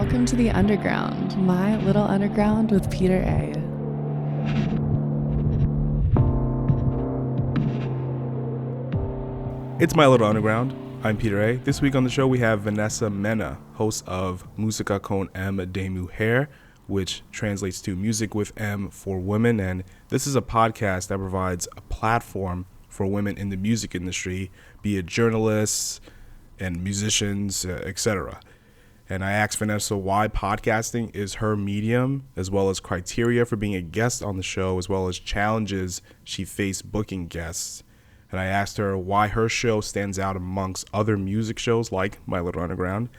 Welcome to the Underground, my little underground with Peter A. It's My Little Underground. I'm Peter A. This week on the show we have Vanessa Mena, host of Musica con M de Mujer, which translates to Music with M for Women. And this is a podcast that provides a platform for women in the music industry, be it journalists and musicians, etc. And I asked Vanessa why podcasting is her medium, as well as criteria for being a guest on the show, as well as challenges she faced booking guests. And I asked her why her show stands out amongst other music shows like My Little Underground.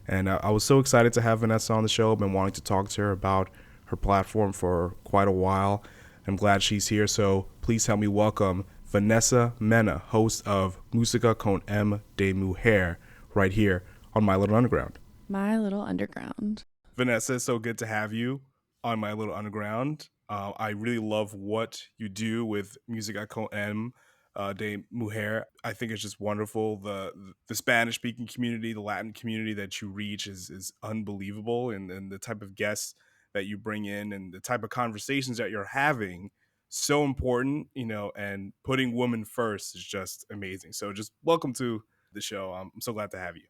And I was so excited to have Vanessa on the show. I've been wanting to talk to her about her platform for quite a while. I'm glad she's here. So please help me welcome Vanessa Mena, host of Musica con M de Mujer, right here on My Little Underground. My Little Underground. Vanessa, it's so good to have you on My Little Underground. I really love what you do with Musica con M de Mujer. I think it's just wonderful. The Spanish speaking community, the Latin community that you reach is unbelievable, and the type of guests that you bring in and the type of conversations that you're having, so important, and putting women first is just amazing. So just welcome to the show. I'm so glad to have you.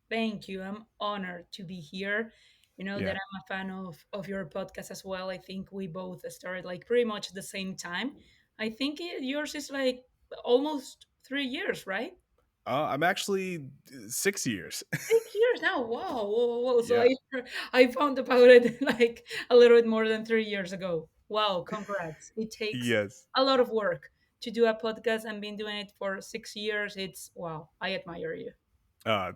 Thank you. I'm honored to be here. You know that Yeah. I'm a fan of your podcast as well. I think we both started like pretty much the same time. I think yours is like almost 3 years, right? I'm actually 6 years. 6 years now. Wow, whoa, whoa, whoa. So Yeah. I found about it like a little bit more than 3 years ago. Wow, congrats. It takes Yes. a lot of work to do a podcast and been doing it for 6 years. It's wow. I admire you.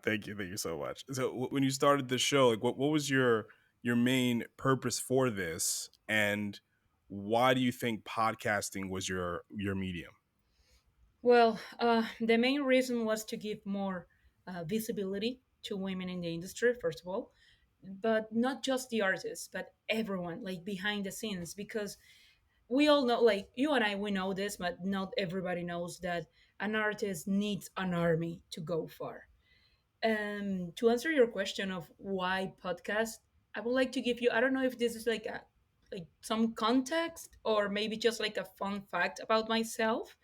Thank you so much. So when you started the show, like what was your main purpose for this, and why do you think podcasting was your medium? Well, the main reason was to give more visibility to women in the industry, first of all, but not just the artists, but everyone, like behind the scenes, because we all know, like you and I, we know this, but not everybody knows that an artist needs an army to go far. To answer your question of why podcast, I would like to give you, I don't know if this is like some context or maybe just like a fun fact about myself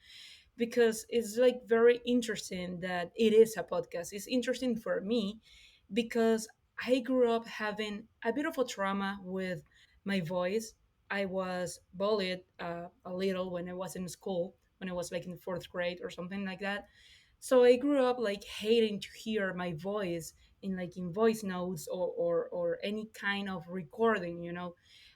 because it's like very interesting that it is a podcast. It's interesting for me because I grew up having a bit of a trauma with my voice. I was bullied a little when I was in school, when I was like in fourth grade or something like that. So I grew up like hating to hear my voice in voice notes or any kind of recording,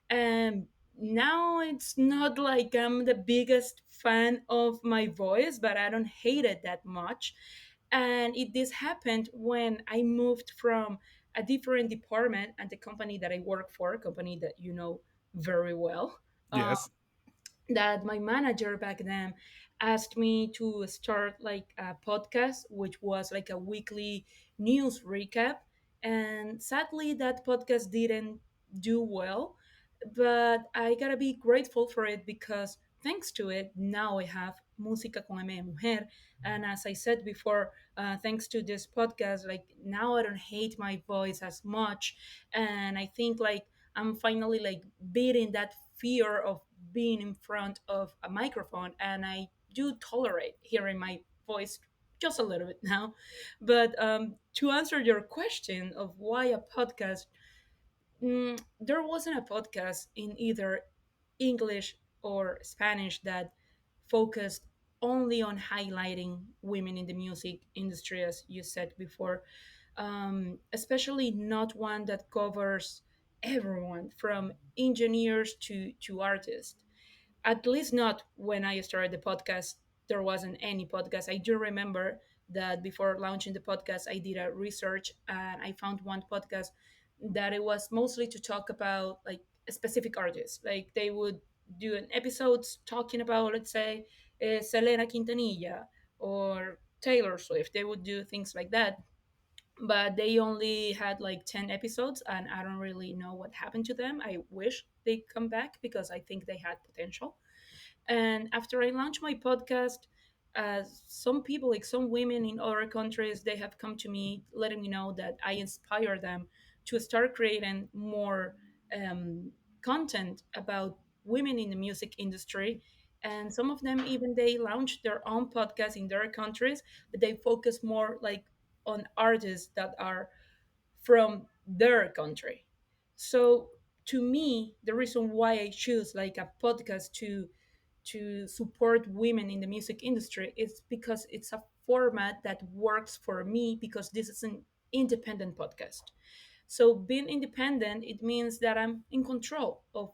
and now it's not like I'm the biggest fan of my voice, but I don't hate it that much. And this happened when I moved from a different department at the company that I work for, a company that you know very well. Uh, Yes. that my manager back then asked me to start like a podcast, which was like a weekly news recap. And sadly, that podcast didn't do well, but I gotta be grateful for it because thanks to it, now I have Música con M de Mujer. And as I said before, thanks to this podcast, like now I don't hate my voice as much. And I think like I'm finally like beating that fear of being in front of a microphone, and I do tolerate hearing my voice just a little bit now. But to answer your question of why a podcast, there wasn't a podcast in either English or Spanish that focused only on highlighting women in the music industry, as you said before, especially not one that covers everyone from engineers to artists. At least not when I started the podcast. There wasn't any podcast. I do remember that before launching the podcast, I did a research and I found one podcast that it was mostly to talk about like specific artists. Like they would do an episodes talking about, let's say, Selena Quintanilla or Taylor Swift. They would do things like that, but they only had like 10 episodes and I don't really know what happened to them. I wish they come back because I think they had potential. And after I launched my podcast, some people, like some women in other countries, they have come to me letting me know that I inspire them to start creating more um, content about women in the music industry. And some of them even they launched their own podcast in their countries, but they focus more like on artists that are from their country. So to me, the reason why I choose like a podcast to support women in the music industry is because it's a format that works for me because this is an independent podcast. So being independent, it means that I'm in control of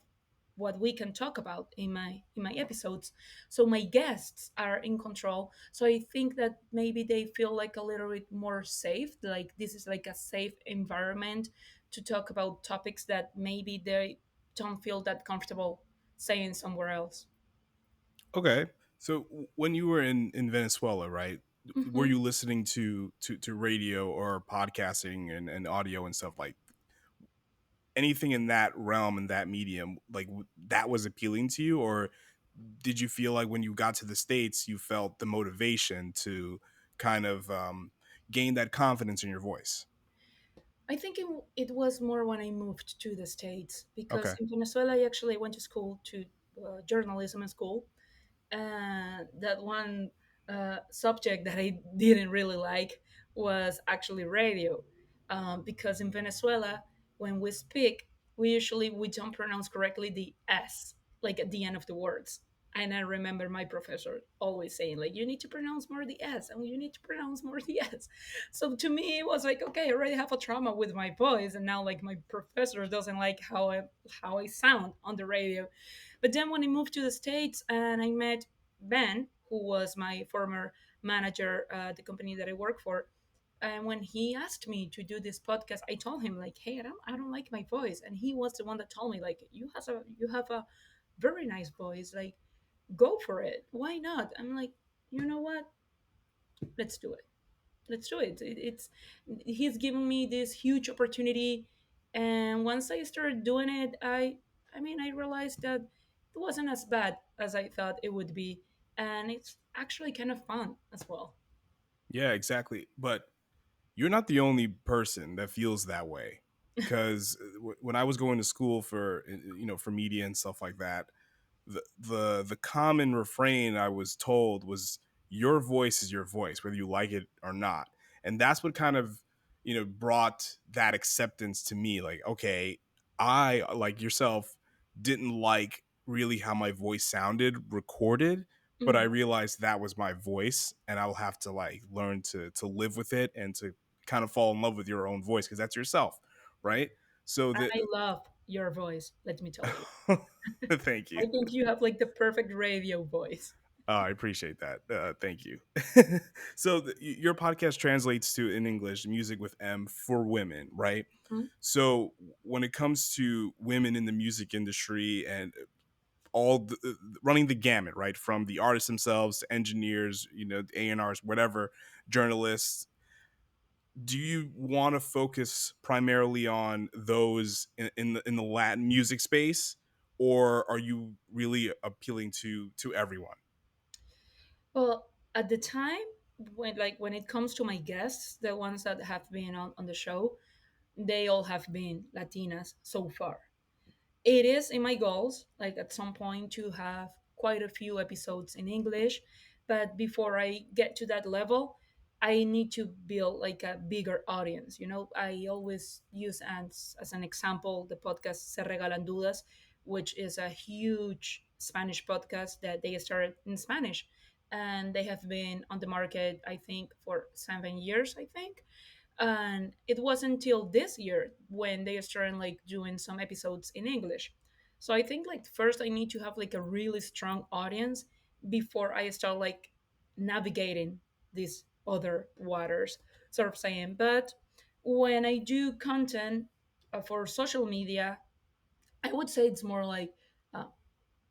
what we can talk about in my episodes. So my guests are in control. So I think that maybe they feel like a little bit more safe, like this is like a safe environment to talk about topics that maybe they don't feel that comfortable saying somewhere else. Okay. So when you were in Venezuela, right? Were Mhm. you listening to radio or podcasting and audio and stuff like anything in that realm and that medium? Like that was appealing to you, or did you feel like when you got to the States, you felt the motivation to kind of gain that confidence in your voice? I think it was more when I moved to the States because Okay. in Venezuela I actually went to school to journalism school, and that one subject that I didn't really like was actually radio, because in Venezuela when we speak we don't pronounce correctly the s like at the end of the words. And I remember my professor always saying like you need to pronounce more the s and you need to pronounce more the s. So to me it was like okay, I already have a trauma with my voice and now like my professor doesn't like how I sound on the radio. But then when I moved to the States and I met Ben, who was my former manager at the company that I work for, and when he asked me to do this podcast, I told him like, "Hey, I don't like my voice," and he was the one that told me like, you have a very nice voice, like go for it. Why not?" I'm like, you know what? Let's do it. Let's do it. It's he's given me this huge opportunity, and once I started doing it, I mean I realized that it wasn't as bad as I thought it would be, and it's actually kind of fun as well. Yeah, exactly. But you're not the only person that feels that way. Because when I was going to school for for media and stuff like that, the common refrain I was told was your voice is your voice, whether you like it or not. And that's what kind of, brought that acceptance to me. Like, okay, I, like yourself, didn't like really how my voice sounded recorded, but I Mhm. realized that was my voice and I'll have to like learn to live with it and to kind of fall in love with your own voice because that's yourself, right? So And the I love your voice, let me tell you. thank I you. think you have like the perfect radio voice. I appreciate that. Thank you. So your podcast translates to in English music with M for women, right? Mhm. So when it comes to women in the music industry and all running the gamut, right, from the artists themselves to engineers, A&Rs, whatever, journalists, do you want to focus primarily on those in the Latin music space, or are you really appealing to everyone? Well, at the time when it comes to my guests, the ones that have been on the show, they all have been Latinas so far. It is in my goals, like at some point, to have quite a few episodes in English. But before I get to that level, I need to build like a bigger audience. You know, I always use as an example the podcast Se Regalan Dudas, which is a huge Spanish podcast that they started in Spanish. And they have been on the market, I think, for 7 years, I think. And it wasn't until this year when they started like doing some episodes in English. So I think like first I need to have like a really strong audience before I start like navigating these other waters, sort of saying. But when I do content for social media, I would say it's more like uh,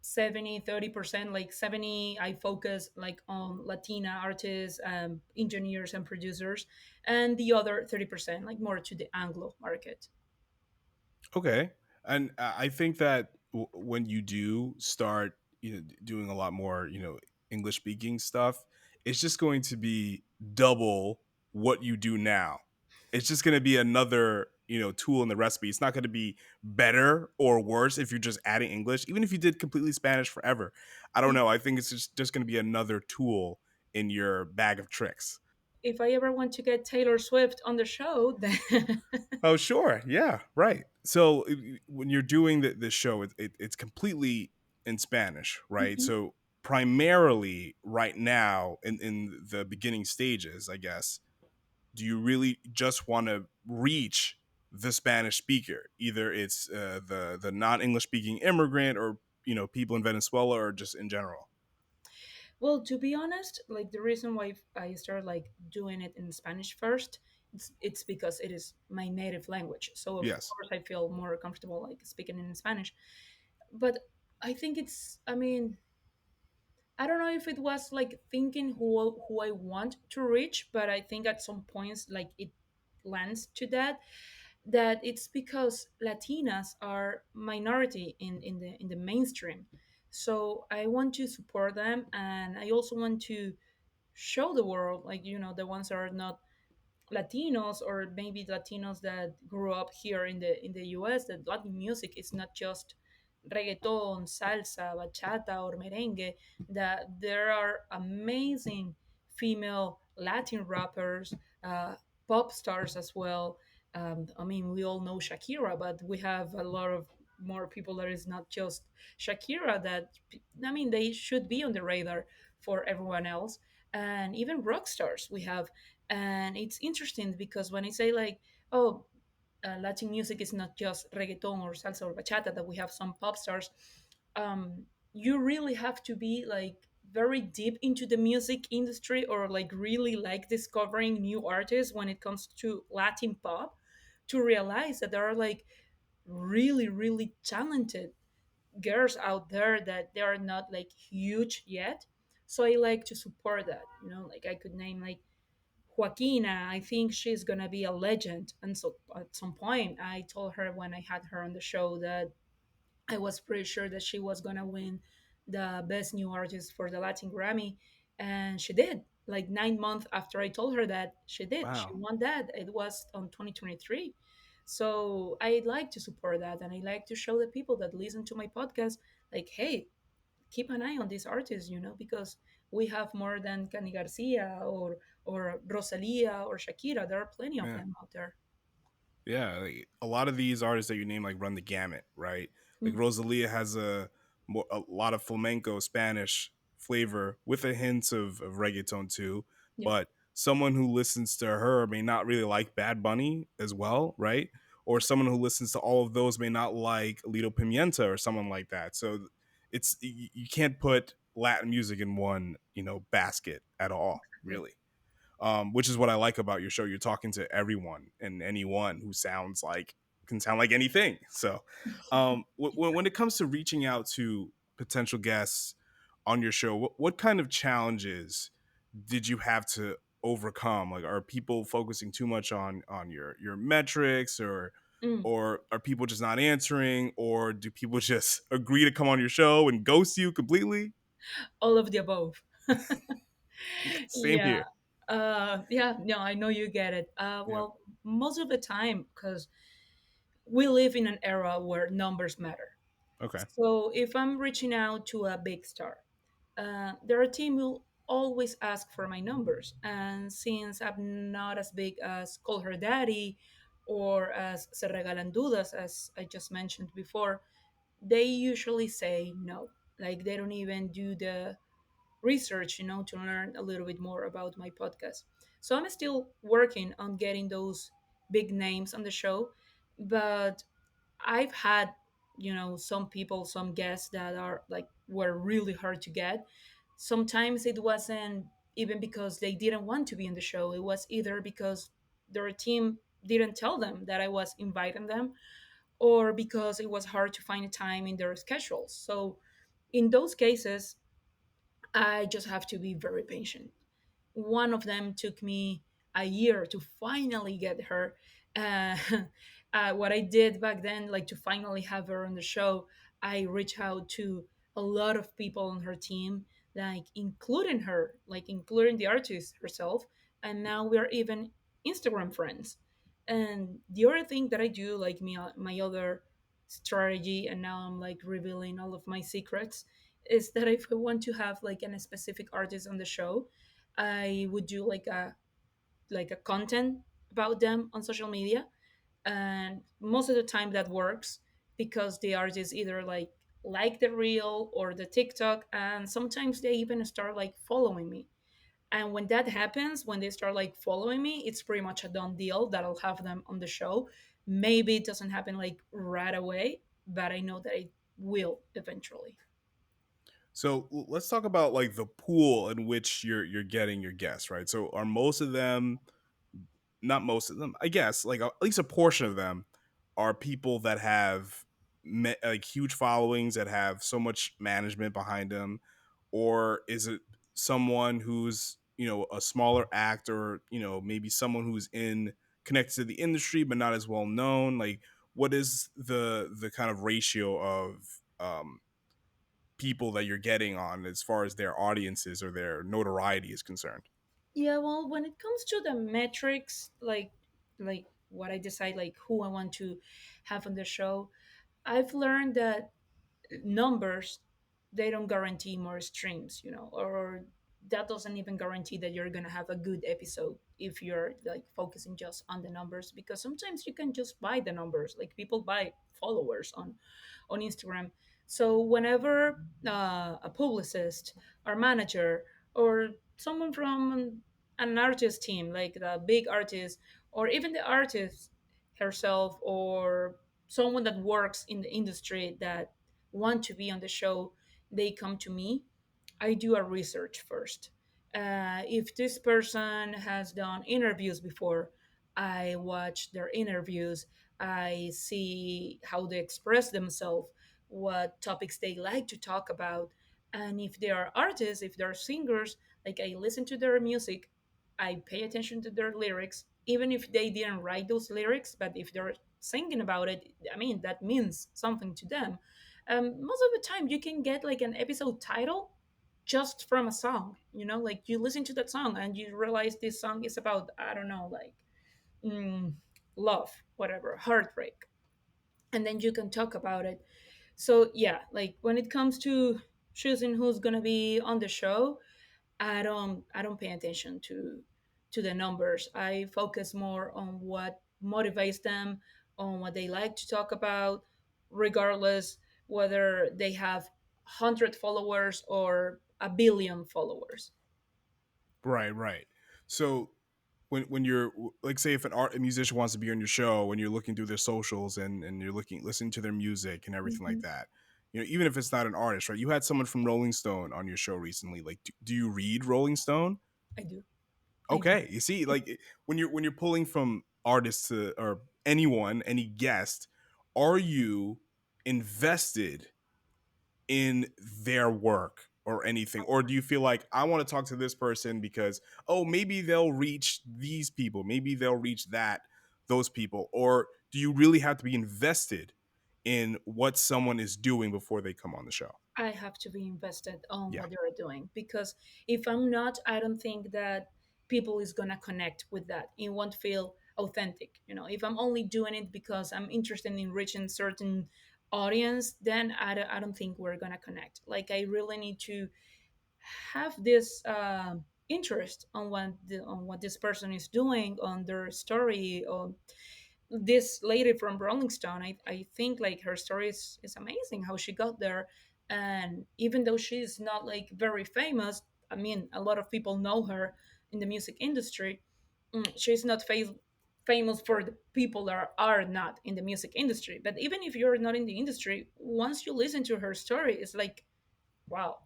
70-30%. Like 70 I focus like on Latina artists, engineers and producers, and the other 30% like more to the Anglo market. Okay. And I think that when you do start, doing a lot more, English speaking stuff, it's just going to be double what you do now. It's just going to be another. tool in the recipe. It's not going to be better or worse if you're just adding English, even if you did completely Spanish forever. I don't know. I think it's just going to be another tool in your bag of tricks. If I ever want to get Taylor Swift on the show, then Oh, sure. Yeah, right. So when you're doing the show, it's completely in Spanish, right? Mhm. So primarily right now in the beginning stages, I guess, do you really just want to reach the Spanish speaker? Either it's the non-English speaking immigrant or, people in Venezuela or just in general. Well, to be honest, like the reason why I started like doing it in Spanish first, it's because it is my native language. So of Yes. course I feel more comfortable like speaking in Spanish. But I think I mean, I don't know if it was like thinking who I want to reach, but I think at some points like it lands to that it's because Latinas are minority in the mainstream. So I want to support them, and I also want to show the world, like the ones that are not Latinos, or maybe Latinos that grew up here in the US, that Latin music is not just reggaeton, salsa, bachata, or merengue. That there are amazing female Latin rappers, uh, pop stars as well. I mean, we all know Shakira, but we have a lot of more people that is not just Shakira. I mean, they should be on the radar for everyone else, and even rock stars we have. And it's interesting because when I say like, oh, Latin music is not just reggaeton or salsa or bachata, that we have some pop stars. You really have to be like very deep into the music industry, or like really like discovering new artists when it comes to Latin pop, to realize that there are like really really talented girls out there, that they are not like huge yet. So I like to support that. Like I could name like Joaquina. I think she's gonna be a legend. And so at some point, I told her when I had her on the show that I was pretty sure that she was gonna win the best new artist for the Latin Grammy, and she did. Like 9 months after I told her that, she did. She Wow. won that. It was on 2023. So I like to support that, and I like to show the people that listen to my podcast, like, hey, keep an eye on these artists, because we have more than Cani Garcia or Rosalia or Shakira. There are plenty of Yeah. them out there. Yeah, like, a lot of these artists that you name like run the gamut, right? Like Mhm. Rosalia has a lot of flamenco Spanish flavor with a hint of reggaeton too. Yeah, But someone who listens to her may not really like Bad Bunny as well, right? Or someone who listens to all of those may not like Lito Pimienta or someone like that. So you can't put Latin music in one basket at all, exactly. really, which is what I like about your show. You're talking to everyone and anyone who sounds like can sound like anything. So, when it comes to reaching out to potential guests on your show, what kind of challenges did you have to overcome? Like, are people focusing too much on your metrics, Mm, or are people just not answering, or do people just agree to come on your show and ghost you completely? all of the above. Yeah, same Yeah. here. Yeah, no, I know you get it. Yeah. Well, most of the time, because we live in an era where numbers matter. Okay. So if I'm reaching out to a big star, their team will always ask for my numbers. And since I'm not as big as Call Her Daddy or as Se Regalan Dudas, as I just mentioned before, they usually say no. Like they don't even do the research, to learn a little bit more about my podcast. So I'm still working on getting those big names on the show, but I've had, some people, some guests that are like were really hard to get. Sometimes it wasn't even because they didn't want to be in the show. It was either because their team didn't tell them that I was inviting them, or because it was hard to find a time in their schedules. So in those cases, I just have to be very patient. One of them took me a year to finally get her. Uh, what I did back then, like to finally have her on the show, I reached out to a lot of people on her team, like including her, like including the artist herself. And now we're even Instagram friends. And the other thing that I do, like my other strategy, and now I'm like revealing all of my secrets, is that if I want to have like a specific artist on the show, I would do like a content about them on social media, and most of the time that works because the artists either like the reel or the TikTok, and sometimes they even start like following me. And when that happens, when they start like following me, it's pretty much a done deal that I'll have them on the show. Maybe it doesn't happen like right away, but I know that it will eventually. So let's talk about like the pool in which you're getting your guests, right? So are most of them, not most of them, I guess, like at least a portion of them are people that have like huge followings that have so much management behind them, or is it someone who's a smaller act, or maybe someone who's in connected to the industry but not as well known? Like, what is the kind of ratio of people that you're getting on as far as their audiences or their notoriety is concerned? Yeah, well, when it comes to the metrics, like what I decide, like who I want to have on the show, I've learned that numbers, they don't guarantee more streams, or that doesn't even guarantee that you're gonna have a good episode if you're like focusing just on the numbers, because sometimes you can just buy the numbers, like people buy followers on Instagram. So whenever a publicist or manager or someone from an artist team, like the big artist, or even the artist herself, or someone that works in the industry that want to be on the show, they come to me. I do a research first. If this person has done interviews before, I watch their interviews. I see how they express themselves, what topics they like to talk about. And if they are artists, if they're singers, like I listen to their music, I pay attention to their lyrics, even if they didn't write those lyrics, but if they're singing about it, I mean, that means something to them. Most of the time, you can get like an episode title just from a song, like you listen to that song and you realize this song is about, I don't know, like mm, love, whatever, heartbreak, and then you can talk about it. So yeah, like when it comes to choosing who's gonna be on the show, I don't pay attention to the numbers. I focus more on what motivates them, on what they like to talk about, regardless whether they have 100 followers or a billion followers. Right, right. So when you're like, say if a musician wants to be on your show, when you're looking through their socials and you're listening to their music and everything like Mhm. that, even if it's not an artist, right? You had someone from Rolling Stone on your show recently. Like, do you read Rolling Stone? I do. I do. Okay, you see, like when you're pulling from artists to or anyone, any guest, are you invested in their work or anything, or do you feel like I want to talk to this person because, oh, maybe they'll reach these people, maybe they'll reach those people, or do you really have to be invested in what someone is doing before they come on the show? I have to be invested on Yeah. what they're doing, because if I'm not, I don't think that people is gonna connect with that. It won't feel authentic. If I'm only doing it because I'm interested in reaching certain audience, then I don't think we're gonna connect. Like I really need to have this interest on what this person is doing, on their story, on this lady from Rolling Stone. I think like her story is amazing, how she got there. And even though she's not like very famous, I mean, a lot of people know her in the music industry. She's not famous for the people that are not in the music industry. But even if you're not in the industry, once you listen to her story, it's like, wow,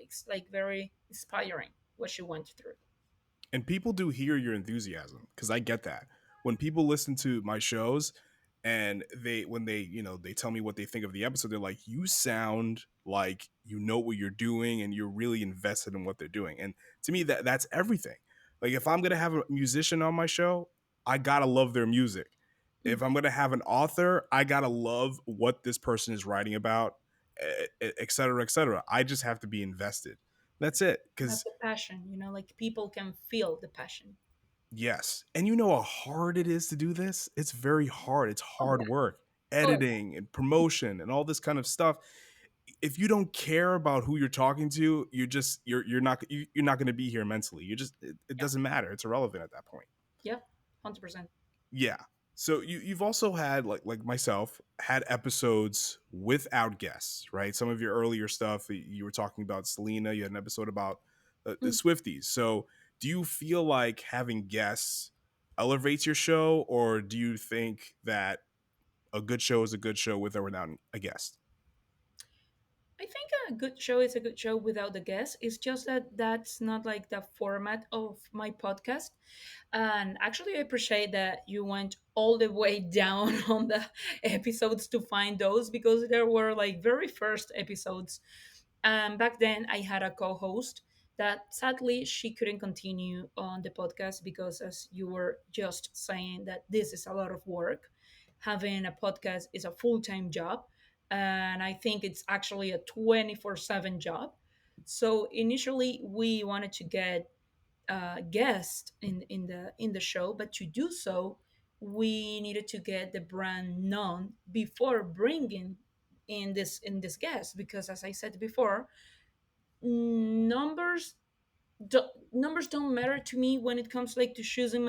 it's like very inspiring what she went through. And people do hear your enthusiasm, because I get that when people listen to my shows and they tell me what they think of the episode, they're like, you sound like you know what you're doing and you're really invested in what they're doing. And to me, that's everything. Like, if I'm gonna have a musician on my show, I gotta love their music. If I'm gonna have an author, I gotta love what this person is writing about, et cetera, et cetera. I just have to be invested. That's it. Have Because the passion, like people can feel the passion. Yes. And you know how hard it is to do this? It's very hard. It's Oh hard yeah. work. Oh Editing and promotion and all this kind of stuff. If you don't care about who you're talking to, you're not going to be here mentally. It yeah. doesn't matter. It's irrelevant at that point. Yeah. 100%. Yeah. So you've also had like myself had episodes without guests, right? Some of your earlier stuff you were talking about Selena. You had an episode about the Mm. Swifties. So do you feel like having guests elevates your show, or do you think that a good show is a good show with or without a guest? I think a good show is a good show without the guest. It's just that that's not like the format of my podcast. And actually, I appreciate that you went all the way down on the episodes to find those because there were like very first episodes. Back then, I had a co host that sadly she couldn't continue on the podcast because, as you were just saying, that this is a lot of work. Having a podcast is a full time job. And I think it's actually a 24/7 job. So initially, we wanted to get guest in the show, but to do so, we needed to get the brand known before bringing in this guest because, as I said before, numbers numbers don't matter to me when it comes like to choosing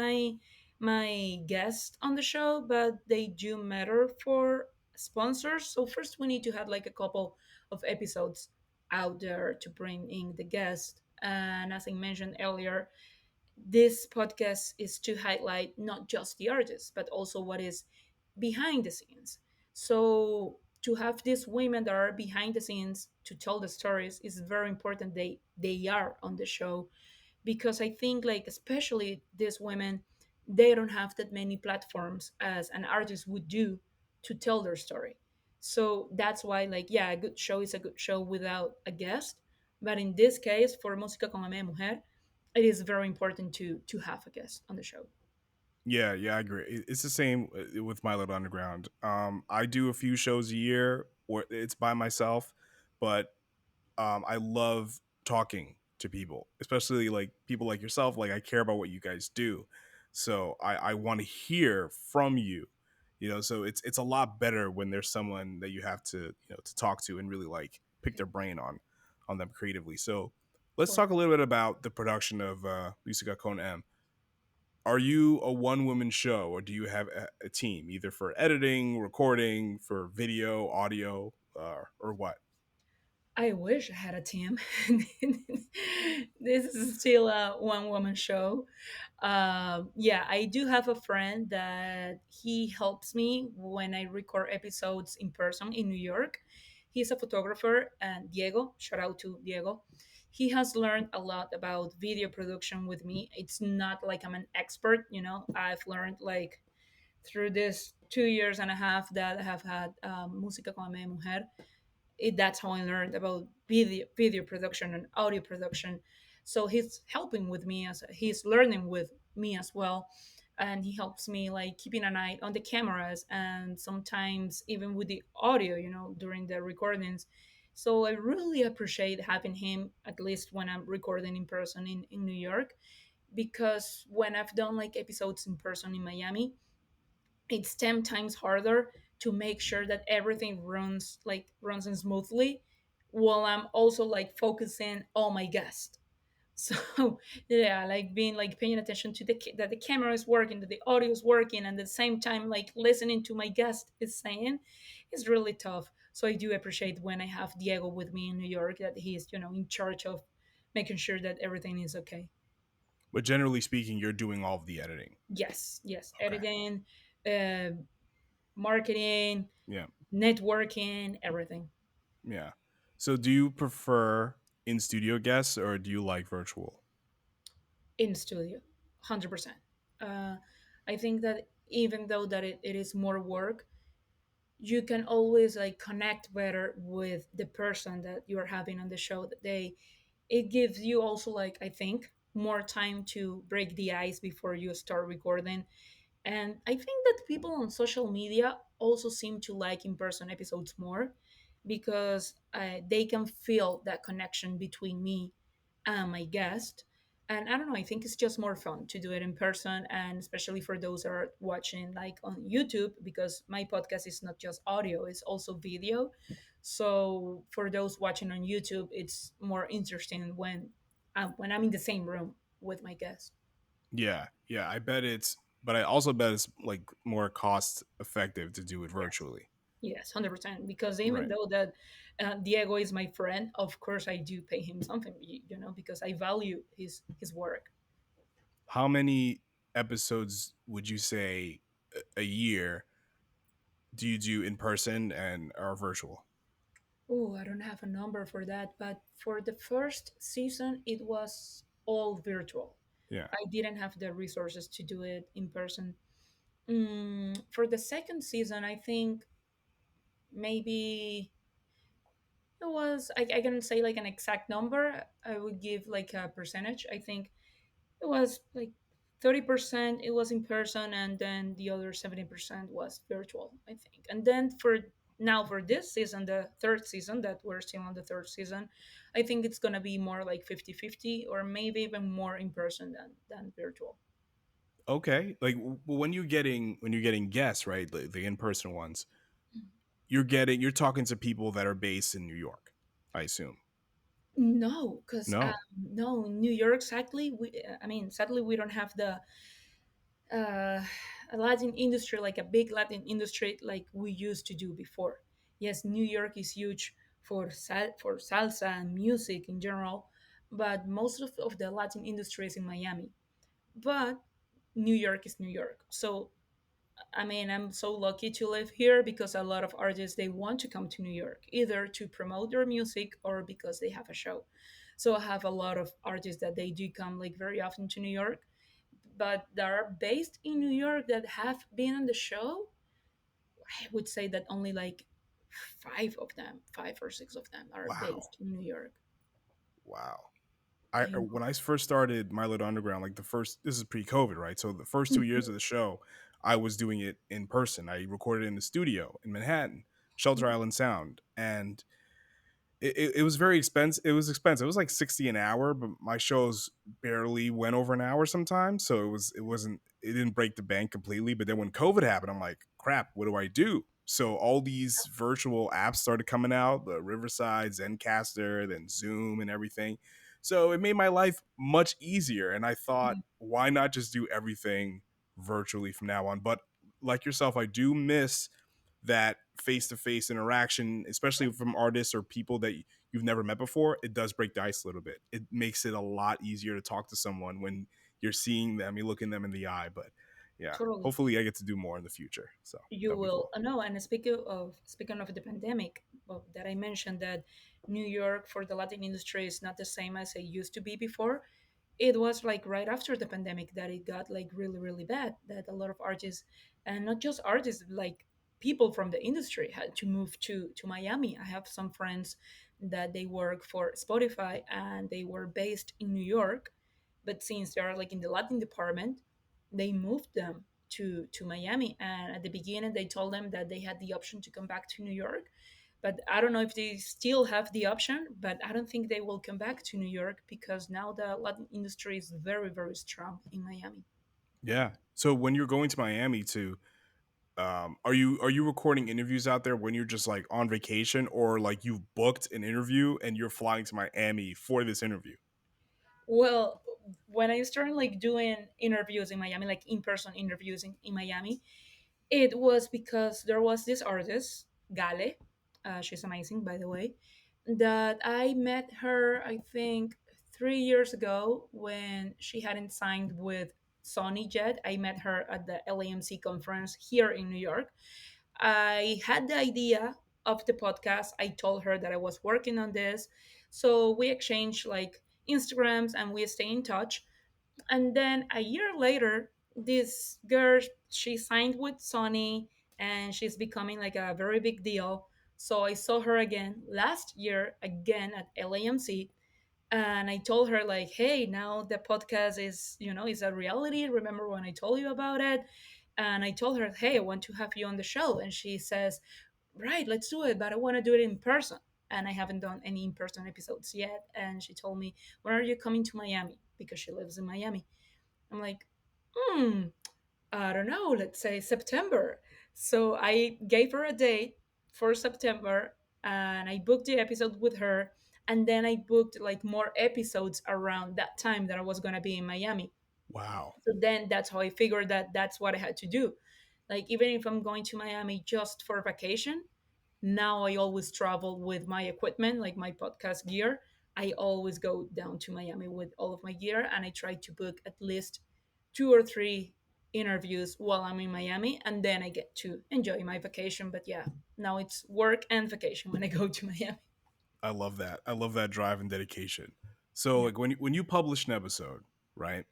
my guest on the show, but they do matter for sponsors. So first we need to have like a couple of episodes out there to bring in the guest, and as I mentioned earlier, this podcast is to highlight not just the artist, but also what is behind the scenes. So to have these women that are behind the scenes to tell the stories is very important. They are on the show because I think like especially these women, they don't have that many platforms as an artist would do to tell their story. So that's why like yeah, a good show is a good show without a guest. But in this case, for Música con Mujer, it is very important to have a guest on the show. Yeah, yeah, I agree. It's the same with My Little Underground. I do a few shows a year where it's by myself, but I love talking to people, especially like people like yourself. Like I care about what you guys do, so I want to hear from you. You know, so it's a lot better when there's someone that you have to to talk to and really like pick their brain on them creatively. So Of let's course. talk a little bit about the production of Musica con M. Are you a one woman show, or do you have a team either for editing, recording, for video, audio, or what? I wish I had a team. This is still a one woman show. Yeah, I do have a friend that he helps me when I record episodes in person in New York. He's a photographer, and Diego, shout out to Diego. He has learned a lot about video production with me. It's not like I'm an expert. I've learned like through this 2 years and a half that I have had Música con Mujer. That's how I learned about video production and audio production. So he's helping with me as he's learning with me as well, and he helps me like keeping an eye on the cameras and sometimes even with the audio, during the recordings. So I really appreciate having him at least when I'm recording in person in New York, because when I've done like episodes in person in Miami, it's 10 times harder to make sure that everything runs in smoothly while I'm also like focusing on my guest. So yeah, like being like paying attention to that the camera is working, that the audio is working, and at the same time like listening to my guest is saying is really tough. So I do appreciate when I have Diego with me in New York, that he's in charge of making sure that everything is okay. But generally speaking, you're doing all of the editing. Yes, yes, Okay. editing, uh, marketing, Yeah. networking, everything. Yeah. So do you prefer in studio guests or do you like virtual? In studio, 100%. uh, I think that even though that it is more work, you can always like connect better with the person that you're having on the show. That they It gives you also like, I think, more time to break the ice before you start recording. And I think that people on social media also seem to like in person episodes more because they can feel that connection between me and my guest. And I don't know, I think it's just more fun to do it in person, and especially for those that are watching like on YouTube, because my podcast is not just audio, it's also video. So for those watching on YouTube, it's more interesting when I'm in the same room with my guests. Yeah, yeah. I bet it's, but I also bet it's like more cost effective to do it Yes. virtually. Yes, 100%. Because even Right. though that Diego is my friend, of course I do pay him something, because I value his work. How many episodes would you say a year do you do in person and are virtual? Oh, I don't have a number for that, but for the first season, it was all virtual. Yeah. I didn't have the resources to do it in person. For the second season, I think maybe it was, I can say like an exact number. I would give like a percentage. I think it was like 30% it was in person, and then the other 70% was virtual, I think. And then for this season, the third season, that we're still on the third season, I think it's going to be more like 50-50, or maybe even more in person than virtual. Okay. Like when you're getting guests, right? The in person ones, you're talking to people that are based in New York, I assume. No, because No. no, New York, exactly. I mean, sadly, we don't have the uh, a Latin industry, like a big Latin industry, like we used to do before. Yes, New York is huge for salsa and music in general, but most of the Latin industry is in Miami. But New York is New York. So I mean, I'm so lucky to live here, because a lot of artists, they want to come to New York either to promote their music or because they have a show. So I have a lot of artists that they do come like very often to New York, but that are based in New York that have been on the show. I would say that only like five or six of them are Wow. based in New York. Wow. I I know. when I first started My Little Underground, like the first, this is pre-COVID, right? So the first 2 years of the show, I was doing it in person. I recorded in the studio in Manhattan, Shelter Island Sound, and it was very expensive. It was expensive. It was like 60 an hour, but my shows barely went over an hour sometimes. So it didn't break the bank completely. But then when COVID happened, I'm like, crap, what do I do? So all these virtual apps started coming out, the Riverside, Zencaster, then Zoom and everything. So it made my life much easier. And I thought, why not just do everything virtually from now on? But like yourself, I do miss that face-to-face interaction, especially from artists or people that you've never met before. It does break the ice a little bit. It makes it a lot easier to talk to someone when you're seeing them, you're looking them in the eye. But yeah, Totally. hopefully I get to do more in the future, so You that'd be will cool. no. And speaking of the pandemic, well, that I mentioned, that New York for the Latin industry is not the same as it used to be before. It was like right after the pandemic that it got like really really bad, that a lot of artists, and not just artists, like people from the industry, had to move to Miami. I have some friends that they work for Spotify and they were based in New York, but since they are like in the Latin department, they moved them to Miami. And at the beginning they told them that they had the option to come back to New York, but I don't know if they still have the option. But I don't think they will come back to New York, because now the Latin industry is very very strong in Miami. Yeah. So when you're going to Miami to, are you recording interviews out there when you're just like on vacation, or like you've booked an interview and you're flying to Miami for this interview? Well, when I started like doing interviews in Miami, like in-person interviews in Miami, it was because there was this artist, Gale. She's amazing, by the way. That I met her, I think, 3 years ago when she hadn't signed with Sony yet. I met her at the LAMC conference here in New York. I had the idea of the podcast. I told her that I was working on this. So we exchanged like Instagrams and we stay in touch. And then a year later, this girl, she signed with Sony and she's becoming like a very big deal. So I saw her again last year, again at LAMC, and I told her like, hey, now the podcast is a reality. Remember when I told you about it? And I told her, hey, I want to have you on the show. And she says, right, let's do it, but I want to do it in person. And I haven't done any in person episodes yet. And she told me, when are you coming to Miami? because she lives in Miami. I'm like, hmm, I don't know, let's say September. So I gave her a date for September and I booked the episode with her. And then I booked like more episodes around that time that I was going to be in Miami. Wow. So then that's how I figured that that's what I had to do. Like, even if I'm going to Miami just for vacation, now I always travel with my equipment, like my podcast gear. I always go down to Miami with all of my gear and I try to book at least two or three interviews while I'm in Miami, and then I get to enjoy my vacation. But yeah, now it's work and vacation when I go to Miami. I love that. I love that drive and dedication. So Yeah. like when you publish an episode, right?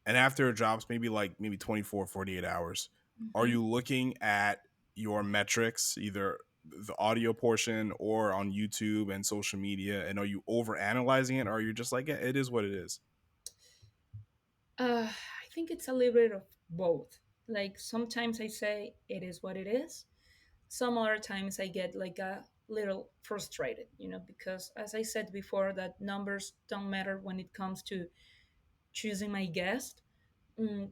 And after it drops, maybe 24, 48 hours, are Mhm. you looking at your metrics, either the audio portion or on YouTube and social media, and are you over analyzing it, or are you just like, yeah, it is what it is? I think it's a little bit of both. Like, sometimes I say it is what it is. Some other times I get like a little frustrated, because as I said before, that numbers don't matter when it comes to choosing my guest,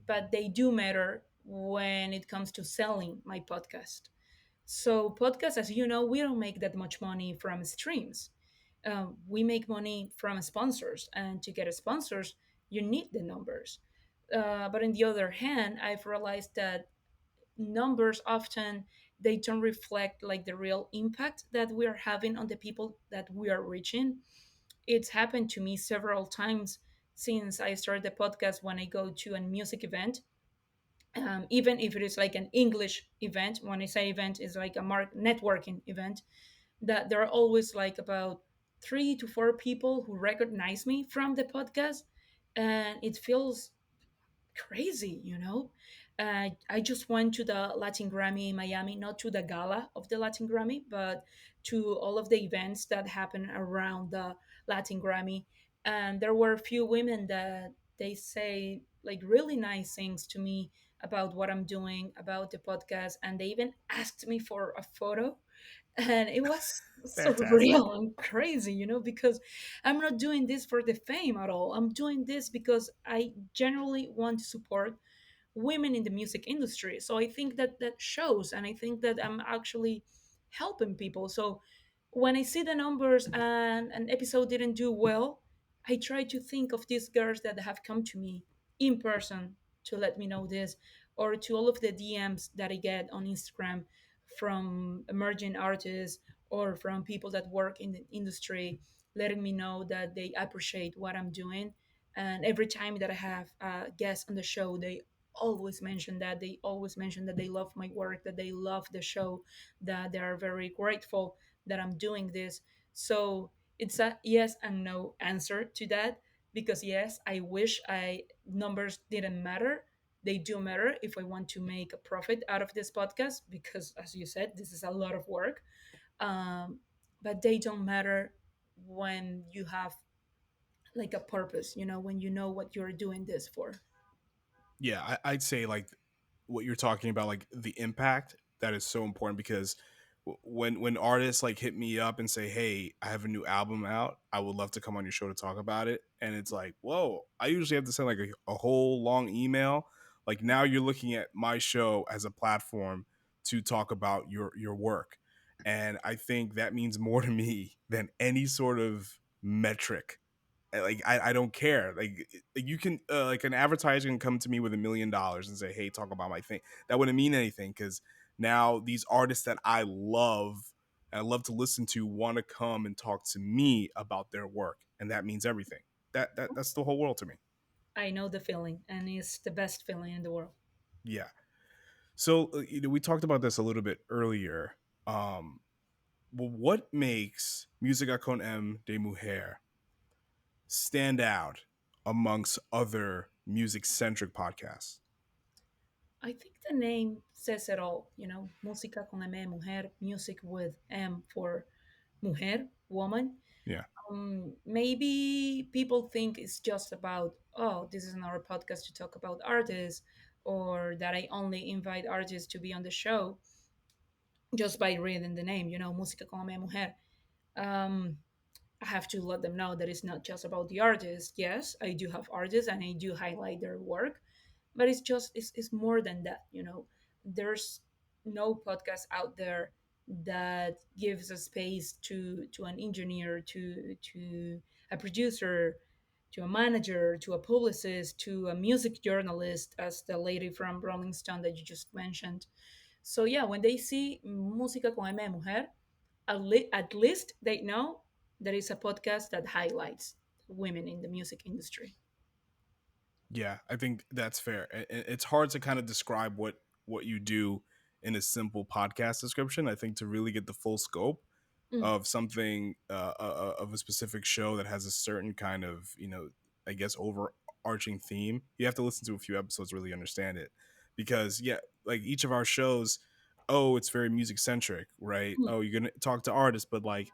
but they do matter when it comes to selling my podcast. So, podcasts, as you know, we don't make that much money from streams. We make money from sponsors, and to get sponsors, you need the numbers. But on the other hand, I've realized that numbers often they don't reflect like the real impact that we are having on the people that we are reaching. It's happened to me several times since I started the podcast. When I go to a music event, even if it is like an English event, when I say event, is like a networking event, that there are always like about 3 to 4 people who recognize me from the podcast, and it feels crazy. I just went to the Latin Grammy in Miami, not to the gala of the Latin Grammy, but to all of the events that happen around the Latin Grammy. And there were a few women that they say like really nice things to me about what I'm doing, about the podcast. And they even asked me for a photo, and it was Fantastic. surreal and crazy, because I'm not doing this for the fame at all. I'm doing this because I genuinely want to support women in the music industry. So I think that that shows, and I think that I'm actually helping people. So when I see the numbers and an episode didn't do well, I try to think of these girls that have come to me in person to let me know this, or to all of the DMs that I get on Instagram from emerging artists or from people that work in the industry, letting me know that they appreciate what I'm doing. And every time that I have guests on the show, they always mention that. They always mention that they love my work, that they love the show, that they are very grateful that I'm doing this. So it's a yes and no answer to that, because yes, I wish I numbers didn't matter. They do matter if I want to make a profit out of this podcast, because as you said, this is a lot of work. Um, but they don't matter when you have like a purpose, when you know what you're doing this for. Yeah, I'd say like what you're talking about, like the impact, that is so important because when artists like hit me up and say, "Hey, I have a new album out. I would love to come on your show to talk about it," and it's like, "Whoa!" I usually have to send like a whole long email. Like now, you're looking at my show as a platform to talk about your work, and I think that means more to me than any sort of metric. Like I don't care. Like you can like an advertiser can come to me with $1 million and say, "Hey, talk about my thing." That wouldn't mean anything because now these artists that I love and I love to listen to want to come and talk to me about their work, and that means everything. That's the whole world to me. I know the feeling, and it's the best feeling in the world. Yeah. So we talked about this a little bit earlier. Um, well, what makes Musica con M de Mujer stand out amongst other music centric podcasts? I think the name says it all, Música con M, mujer, music with M for mujer, woman. Yeah. Maybe people think it's just about, oh, this is another podcast to talk about artists, or that I only invite artists to be on the show just by reading the name, Música con M, mujer. Um, I have to let them know that it's not just about the artist. Yes, I do have artists and I do highlight their work, but it's more than that, you know. There's no podcast out there that gives a space to an engineer, to a producer, to a manager, to a publicist, to a music journalist, as the lady from Rolling Stone that you just mentioned. So yeah, when they see Música con M de Mujer, at least they know there is a podcast that highlights women in the music industry. Yeah, I think that's fair. It's hard to kind of describe what you do in a simple podcast description. I think to really get the full scope Mm. of something of a specific show that has a certain kind of, I guess, overarching theme, you have to listen to a few episodes to really understand it. Because yeah, like each of our shows, oh, it's very music centric, right? Mm. Oh, you're gonna talk to artists, but like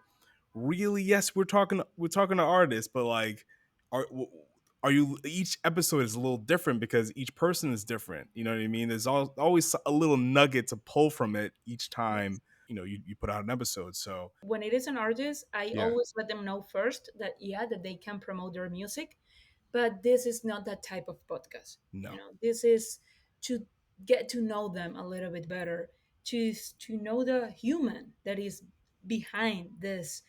really, yes, we're talking to artists, but like are are you, each episode is a little different because each person is different, you know what I mean? There's always a little nugget to pull from it each time, Yes. you put out an episode. So When it is an artist, I yeah, always let them know first that yeah, that they can promote their music, but this is not that type of podcast. You no, know, this is to get to know them a little bit better, to know the human that is behind this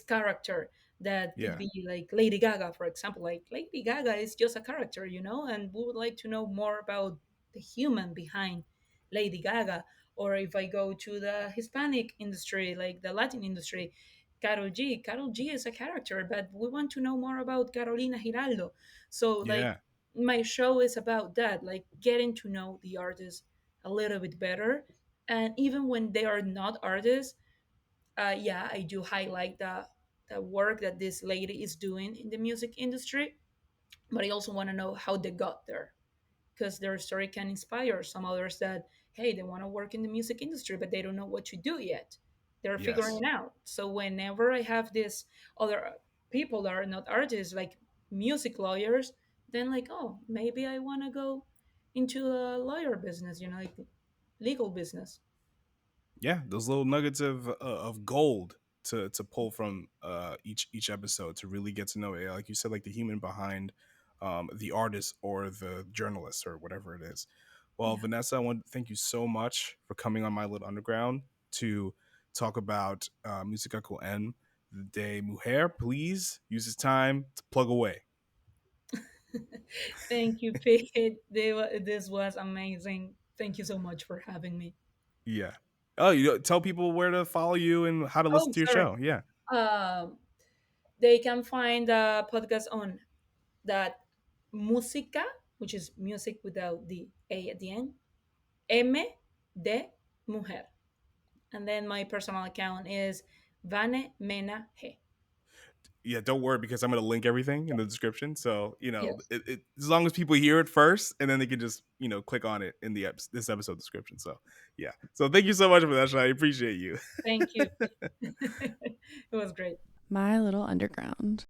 character that could yeah, be like Lady Gaga, for example. Like Lady Gaga is just a character, you know, and we would like to know more about the human behind Lady Gaga. Or if I go to the Hispanic industry, like the Latin industry, Carol G is a character, but we want to know more about Carolina Giraldo. So, like, yeah, my show is about that, like getting to know the artist a little bit better. And even when they are not artists, yeah, I do highlight the work that this lady is doing in the music industry, but I also want to know how they got there, because their story can inspire some others that hey, they want to work in the music industry but they don't know what to do yet. They're figuring yes, it out. So whenever I have this other people that are not artists, like music lawyers, then like, oh, maybe I want to go into a lawyer business, you know, like legal business. yeah, those little nuggets of gold to pull from each episode to really get to know it, like you said, like the human behind the artist or the journalist or whatever it is. Well, Yeah. Vanessa, I want to thank you so much for coming on My Little Underground to talk about Musica con M de Mujer. Please use this time to plug away. Thank you, Pete. This was amazing. Thank you so much for having me. Yeah. Oh, you tell people where to follow you and how to listen Oh, to your sorry. show. Yeah. Um, they can find the podcast on that Musica, which is music without the A at the end, M de Mujer. And then my personal account is Vane Mena He. Yeah, don't worry because I'm going to link everything in the description. So, Yes. as long as people hear it first and then they can just, click on it in this episode description. So, yeah. So, thank you so much for that, Shai. I appreciate you. Thank you. It was great. My Little Underground.